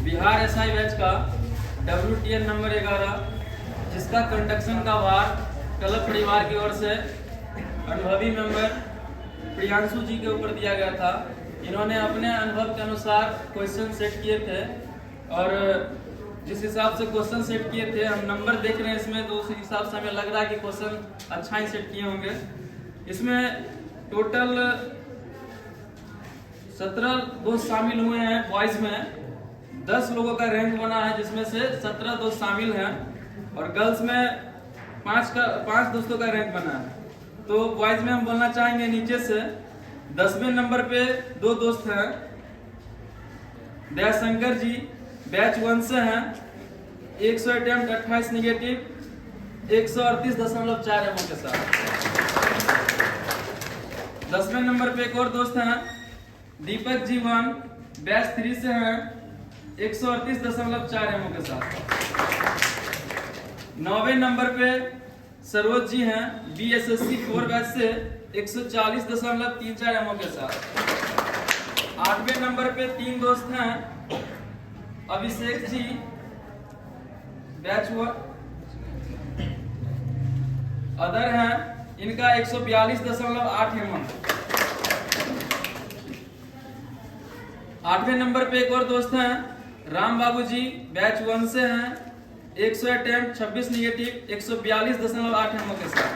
Bihar SI batch का WTN number 11, जिसका conduction का भार क्लब परिवार की ओर से अनुभवी मेंबर प्रियांशु जी के ऊपर दिया गया था। इन्होंने अपने अनुभव के अनुसार क्वेश्चन सेट किए थे और जिस हिसाब से क्वेश्चन सेट किए थे, हम नंबर देख रहे हैं इसमें, तो उस हिसाब से हमें लग रहा है कि क्वेश्चन अच्छा ही सेट किए होंगे। इसमें टोटल 17 दोस्त शामिल हुए हैं। बॉयज में 10 लोगों का रैंक बना है, जिसमें से 17 दोस्त शामिल हैं, और गर्ल्स में 5 दोस्तों का रैंक बना है। तो बॉयज में हम बोलना चाहेंगे नीचे से 10वें नंबर पे 2 दोस्त हैं, दयाशंकर जी बैच 1 से हैं, 100 अटेम्प्ट 28 निगेटिव 138.4 एमओ के साथ। 10वें नंबर पे एक और दोस्त हैं, दीपक जी 1 बैच 3 से हैं, 138.4 एमओ के साथ। 9वें नंबर पे सरोज जी हैं, BSSC 4 बैच से 140.34 एमओ के साथ। 8वें नंबर पे 3 दोस्त हैं, अभिषेक जी बैच 1 अदर हैं, इनका 142.8 एमओ। 8वें नंबर पे एक और दोस्त हैं, राम बाबू जी बैच 1 से हैं, 100 अटेम्प्ट 26 निगेटिव 142.8 एमओ के साथ।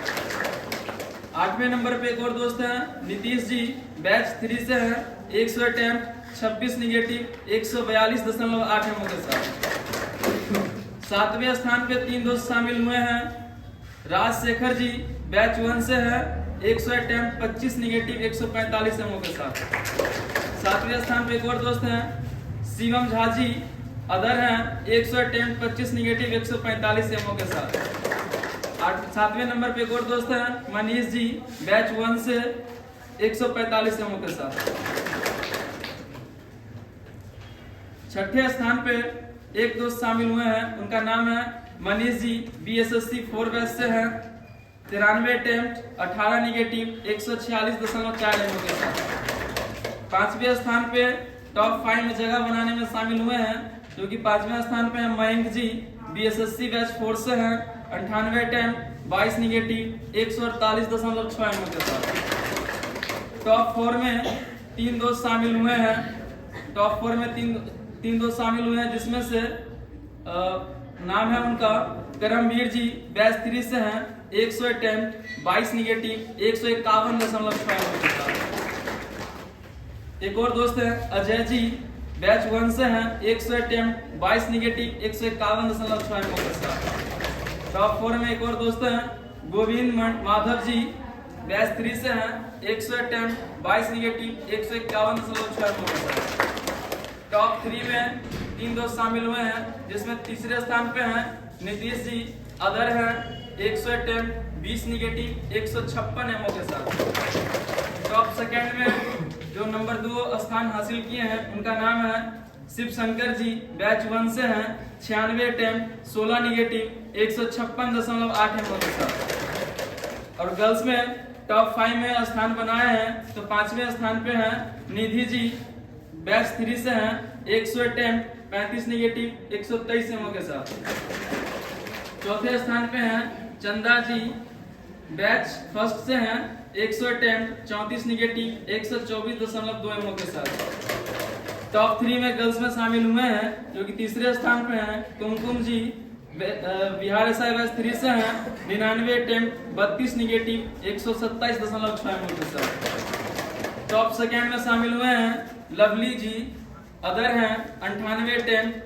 8वें नंबर पे एक और दोस्त हैं, नीतीश जी बैच 3 से हैं, 100 अटेम्प्ट 26 निगेटिव 142.8 एमओ के साथ। 7वें स्थान पे 3 दोस्त शामिल हुए हैं, राजशेखर जी बैच 1 से हैं, 100 अटेम्प्ट 25 निगेटिव 145 एमओ के साथ। 7वें स्थान पे एक और दोस्त हैं, शिवम झा जी अदर हैं, 100 अटेम्प्ट 25 निगेटिव 145 एमओ के साथ। 7वें नंबर पे एक और दोस्त हैं, मनीष जी बैच 1 से 145 एमओ के साथ। 6ठे स्थान पे एक दोस्त शामिल हुए हैं, उनका नाम है मनीष जी, BSSC 4 बैच से हैं, 93 अटेम्प्ट 18 निगेटिव 146.4 एमओ के साथ। 5वें स्थान पे टॉप 5 में जगह बनाने में शामिल हुए हैं, जो कि 5वें स्थान पे हैं मयंक जी, BSSC बैच 4 से हैं, 98 अटेम्प्ट 22 निगेटिव 148.6 एमओ के साथ। टॉप 4 में 3 दोस्त शामिल हुए हैं, टॉप 4 में 3 दोस्त शामिल हुए हैं, जिसमें से नाम है उनका करमवीर जी बैच 3 से हैं, 100 अटेम्प्ट 22 निगेटिव 151.6 एमओ के साथ। एक और दोस्त है अजय जी बैच 1 से हैं, 100 अटेम्प्ट 22 निगेटिव 151.6 एमओ के साथ। टॉप 4 में एक और दोस्त हैं गोविंद माधव जी बैच 3 से हैं, 100 अटेम्प्ट 22 निगेटिव 151.6 एमओ के साथ। टॉप 3 में 3 दोस्त शामिल हुए हैं, जिसमें तीसरे स्थान पे हैं नीतीश जी अदर हैं, 100 अटेम्प्ट 20 निगेटिव 156 एमओ के साथ। टॉप सेकंड में जो नंबर 2 स्थान हासिल किए हैं, उनका नाम है शिव शंकर जी बैच 1 से हैं, 96 अटेम्प्ट 16 निगेटिव 156.8 एमओ के साथ। और गर्ल्स में टॉप 5 में स्थान बनाए हैं, तो 5वें स्थान पे हैं निधि जी बैच 3 से हैं, 100 अटेम्प्ट 35 निगेटिव 123 एमओ के साथ। चौथे स्थान पे हैं चंदा जी बैच 1 से हैं, 100 अटेम्प्ट 34 निगेटिव 124.2 एमओ के साथ। टॉप 3 में गर्ल्स में शामिल हुए हैं, जो कि तीसरे स्थान पे हैं कुमकुम जी बिहार एसआई बैच 3 से हैं, 99 अटेम्प्ट 32 निगेटिव 127.6 एमओ के साथ। टॉप सेकंड में शामिल हुए हैं लवली जी अदर हैं, 98 अटेम्प्ट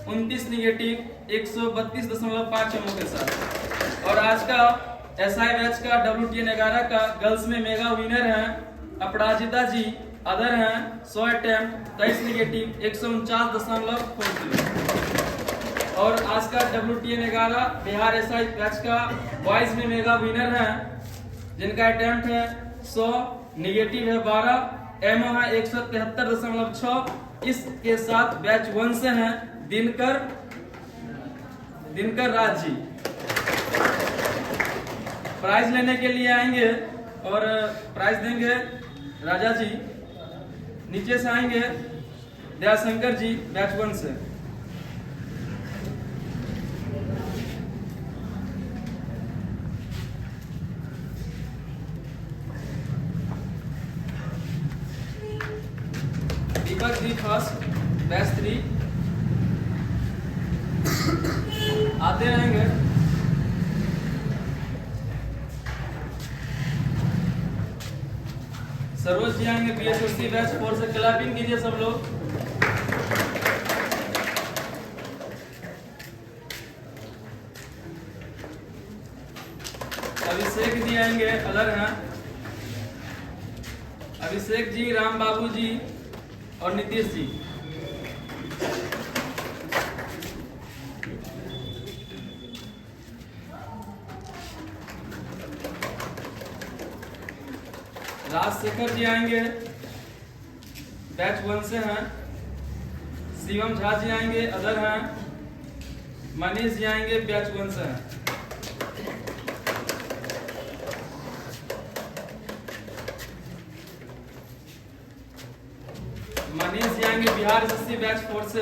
29 निगेटिव 132.5 एमओ के साथ। और आज का एसआई बैच का WTN 11 का गर्ल्स में मेगा विनर हैं अपराजिता जी अदर हैं, 100 अटेम्प्ट 23 निगेटिव 149.4 और आज का WTN 11 बिहार एसआई बैच का बॉयज में मेगा विनर हैं, जिनका अटेम्प्ट है 100, निगेटिव है 12, एमओ है 173.6। इसके साथ बैच 1 से हैं दिनकर राज जी। प्राइज लेने के लिए आएंगे और प्राइज देंगे राजा जी। नीचे से आएंगे दयाशंकर जी बैच 1 से। दीपक जी फर्स्ट बैच 3 आते रहेंगे। सरोज जी आएंगे BSSC बैच 4 से। क्लैपिंग कीजिए सब लोग। अभिषेक जी आएंगे, अलग हैं। अभिषेक जी, राम बाबू जी और नीतीश जी। राजशेखर जी आएंगे, बैच 1 से हैं। शिवम झा जी आएंगे, अदर हैं। मनीष जी आएंगे, बैच 1 से हैं। मनीष जी आएंगे बिहार SSC बैच 4 से,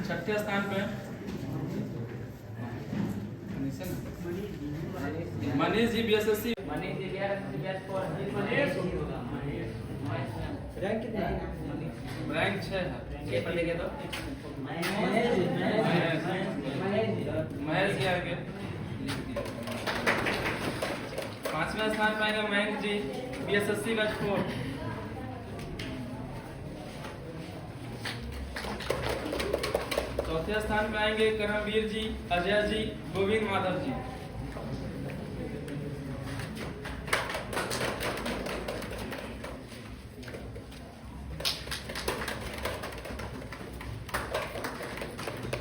6ठे स्थान पे। मनीष जी BSSC रैंक 6 है। महेश जी आएंगे। 5वें स्थान पे आएंगे मयंक जी BSSC बैच 4। चौथे स्थान पे आएंगे कर्मवीर जी, अजय जी, गोविंद माधव जी।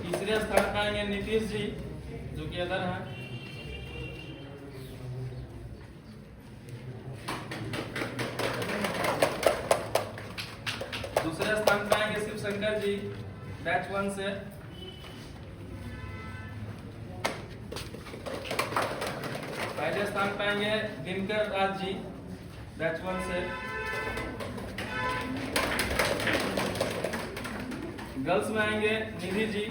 तीसरे स्थान पे आएंगे नीतीश जी, जो कि अदर हैं। दूसरे स्थान पे आएंगे शिव शंकर जी, बैच 1 से। पहले स्थान पे आएंगे दिनकर राज जी, बैच 1 से। गर्ल्स में आएंगे निधि जी।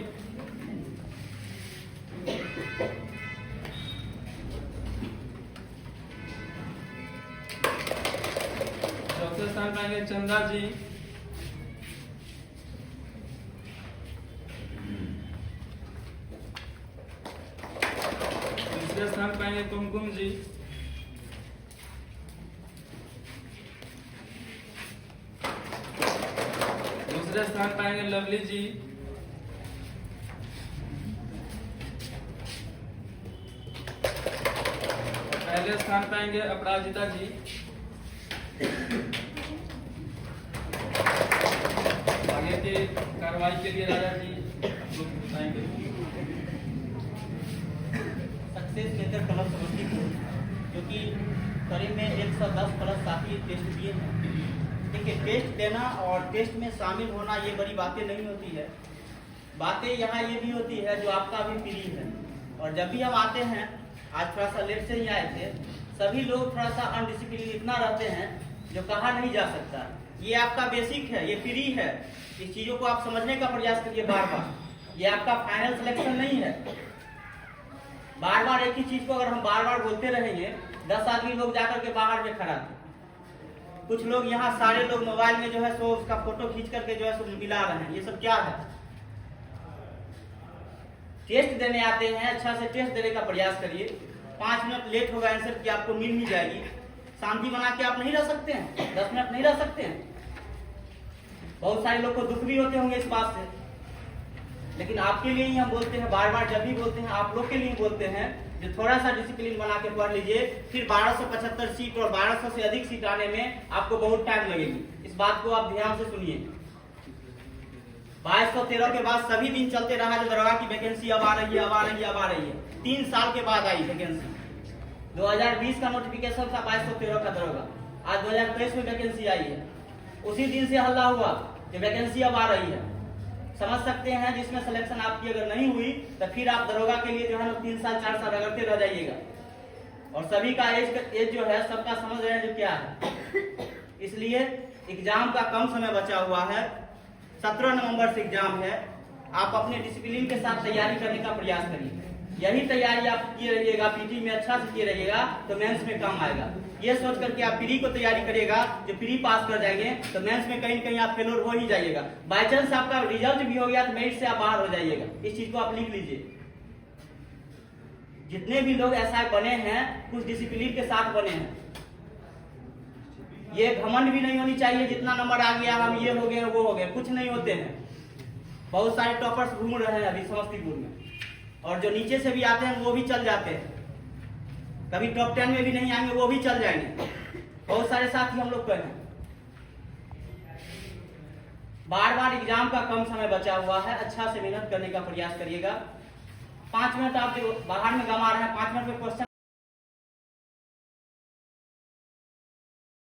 चौथे स्थान पे आएंगे चंदा जी। तीसरे स्थान पे आएंगे कुमकुम जी। दूसरे स्थान पे आएंगे लवली जी। पहले स्थान पे आएंगे अपराजिता जी। आगे की कार्रवाई के लिए राजा जी लोग बताएंगे। सक्सेस मेथड क्लब समस्तीपुर, जो कि करीब में 110 प्लस साथी टेस्ट दिए हैं। देखिए, टेस्ट देना और टेस्ट में शामिल होना ये बड़ी बातें नहीं होती है। बातें यहाँ ये भी होती है जो आपका अभी फ्री है। और जब भी हम आते हैं, आज थोड़ा सा लेट से ही आए थे, सभी लोग थोड़ा सा अनडिसिप्लिन इतना रहते हैं जो कहा नहीं जा सकता। ये आपका बेसिक है, ये फ्री है। इस चीज़ों को आप समझने का प्रयास करिए बार बार। ये आपका फाइनल सिलेक्शन नहीं है। बार बार एक ही चीज़ को अगर हम बार बार बोलते रहेंगे, 10 आदमी लोग जाकर के बाहर में खड़ा थे। कुछ लोग यहाँ सारे लोग मोबाइल में जो है सो उसका फोटो खींच करके जो है सो मिला रहे हैं। ये सब क्या है? टेस्ट देने आते हैं, अच्छा से टेस्ट देने का प्रयास करिए। 5 मिनट लेट होगा आंसर की आपको मिल ही जाएगी। शांति बना के आप नहीं रह सकते हैं, 10 मिनट नहीं रह सकते हैं। बहुत सारे लोग को दुख भी होते होंगे इस बात से, लेकिन आपके लिए ही हम बोलते हैं, बार बार जब भी बोलते हैं आप लोग के लिए बोलते हैं जो थोड़ा सा डिसिप्लिन बना के पढ़ लीजिए। फिर 1275 सीट और 1200 से अधिक सीट आने में आपको बहुत टाइम लगेगी। इस बात को आप ध्यान से सुनिए। 2213 के बाद सभी दिन चलते रहा जो दरोगा की वैकेंसी अब आ रही है, अब आ रही है, अब आ रही है। 3 साल के बाद आई वैकेंसी। 2020 का नोटिफिकेशन था 2213 का दरोगा, आज 2023 में वैकेंसी आई है। उसी दिन से हल्ला हुआ कि वैकेंसी अब आ रही है। समझ सकते हैं, जिसमें सिलेक्शन आपकी अगर नहीं हुई तो फिर आप दरोगा के लिए जो है 3 साल 4 साल रगड़ते रह जाइएगा। और सभी का एज जो है सबका समझ रहे हैं जो क्या है। इसलिए एग्जाम का कम समय बचा हुआ है। 17 नवंबर से एग्जाम है। आप अपने डिसिप्लिन के साथ तैयारी करने का प्रयास करिए। यही तैयारी आप किए रहिएगा, पीटी में अच्छा से किए रहिएगा तो मेंस में काम आएगा। ये सोच करके आप प्री को तैयारी करिएगा, जो प्री पास कर जाएंगे तो मेंस में कहीं न कहीं आप फेलोर हो ही जाइएगा। बाई चांस आपका रिजल्ट भी हो गया तो मेरिट से आप बाहर हो जाइएगा। इस चीज को आप लिख लीजिए। जितने भी लोग एसआई बने हैं कुछ डिसिप्लिन के साथ बने हैं। ये घमंड भी नहीं होनी चाहिए जितना नंबर आ गया हम ये हो गए वो हो गए, कुछ नहीं होते हैं। बहुत सारे टॉपर्स घूम रहे हैं अभी समस्तीपुर में, और जो नीचे से भी आते हैं वो भी चल जाते हैं, कभी टॉप 10 में भी नहीं आएंगे वो भी चल जाएंगे। बहुत सारे साथी हम लोग हैं। बार बार एग्जाम का कम समय बचा हुआ है, अच्छा से मेहनत करने का प्रयास करिएगा। 5 मिनट आप जो बाहर में गंवा रहे हैं, 5 मिनट में क्वेश्चन